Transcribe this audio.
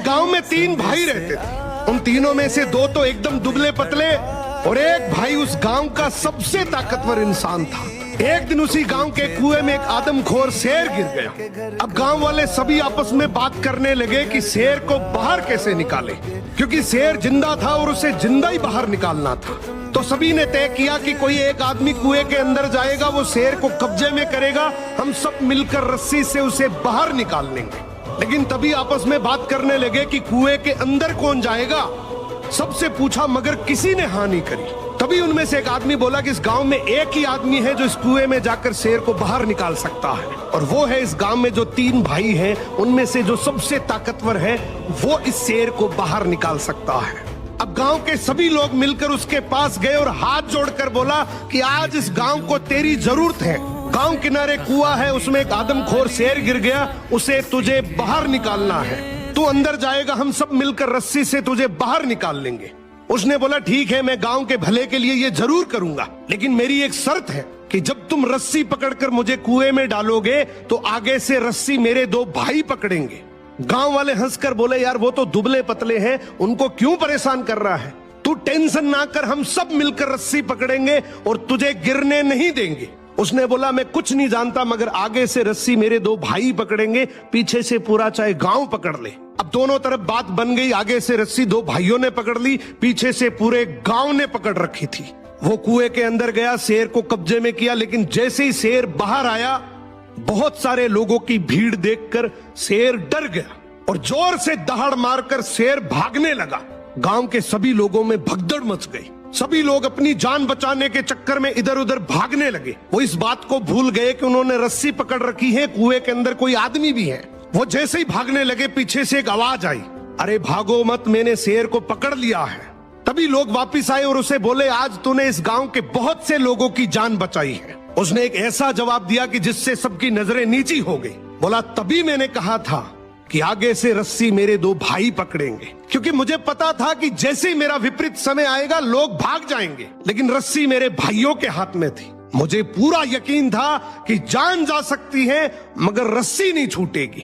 एक गांव में 3 भाई रहते थे। उन तीनों में से 2 तो एकदम दुबले पतले और एक भाई उस गांव का सबसे ताकतवर इंसान था। एक दिन उसी गांव के कुएं में एक आदमखोर शेर गिर गया। अब गांव वाले सभी आपस में बात करने लगे कि शेर को बाहर कैसे निकाले, क्योंकि शेर जिंदा था और उसे जिंदा ही बाहर निकालना था। तो सभी ने तय किया कि कोई एक आदमी कुएं के अंदर जाएगा, वो शेर को कब्जे में करेगा, हम सब मिलकर रस्सी से उसे बाहर निकाल लेंगे। लेकिन तभी आपस में बात करने लगे कि कुएं के अंदर कौन जाएगा। सबसे पूछा मगर किसी ने हाँ नहीं करी। तभी उनमें से एक आदमी बोला कि इस गांव में एक ही आदमी है जो इस कुएं में जाकर शेर को बाहर निकाल सकता है, और वो है इस गांव में जो 3 भाई हैं उनमें से जो सबसे ताकतवर है, वो इस शेर को बाहर निकाल सकता है। अब गांव के सभी लोग मिलकर उसके पास गए और हाथ जोड़कर बोला कि आज इस गांव को तेरी जरूरत है। गांव किनारे कुआं है, उसमें एक आदमखोर शेर गिर गया, उसे तुझे बाहर निकालना है। तू अंदर जाएगा, हम सब मिलकर रस्सी से तुझे बाहर निकाल लेंगे। उसने बोला ठीक है, मैं गांव के भले के लिए ये जरूर करूंगा, लेकिन मेरी एक शर्त है कि जब तुम रस्सी पकड़कर मुझे कुएं में डालोगे तो आगे से रस्सी मेरे 2 भाई पकड़ेंगे। गांव वाले हंसकर बोले यार वो तो दुबले पतले हैं, उनको क्यों परेशान कर रहा है, तू टेंशन ना कर, हम सब मिलकर रस्सी पकड़ेंगे और तुझे गिरने नहीं देंगे। उसने बोला मैं कुछ नहीं जानता, मगर आगे से रस्सी मेरे 2 भाई पकड़ेंगे, पीछे से पूरा चाहे गांव पकड़ ले। अब दोनों तरफ बात बन गई, आगे से रस्सी 2 भाइयों ने पकड़ ली, पीछे से पूरे गांव ने पकड़ रखी थी। वो कुएं के अंदर गया, शेर को कब्जे में किया, लेकिन जैसे ही शेर बाहर आया, बहुत सारे लोगों की भीड़ देखकर शेर डर गया और जोर से दहाड़ मारकर शेर भागने लगा। गांव के सभी लोगों में भगदड़ मच गई। सभी लोग अपनी जान बचाने के चक्कर में इधर उधर भागने लगे। वो इस बात को भूल गए कि उन्होंने रस्सी पकड़ रखी है, कुएं के अंदर कोई आदमी भी है। वो जैसे ही भागने लगे, पीछे से एक आवाज आई, अरे भागो मत, मैंने शेर को पकड़ लिया है। तभी लोग वापिस आए और उसे बोले आज तूने इस गांव के बहुत से लोगों की जान बचाई है। उसने एक ऐसा जवाब दिया कि जिससे सबकी नजरें नीची हो गई। बोला तभी मैंने कहा था कि आगे से रस्सी मेरे 2 भाई पकड़ेंगे, क्योंकि मुझे पता था कि जैसे ही मेरा विपरीत समय आएगा लोग भाग जाएंगे, लेकिन रस्सी मेरे भाइयों के हाथ में थी। मुझे पूरा यकीन था कि जान जा सकती है मगर रस्सी नहीं छूटेगी।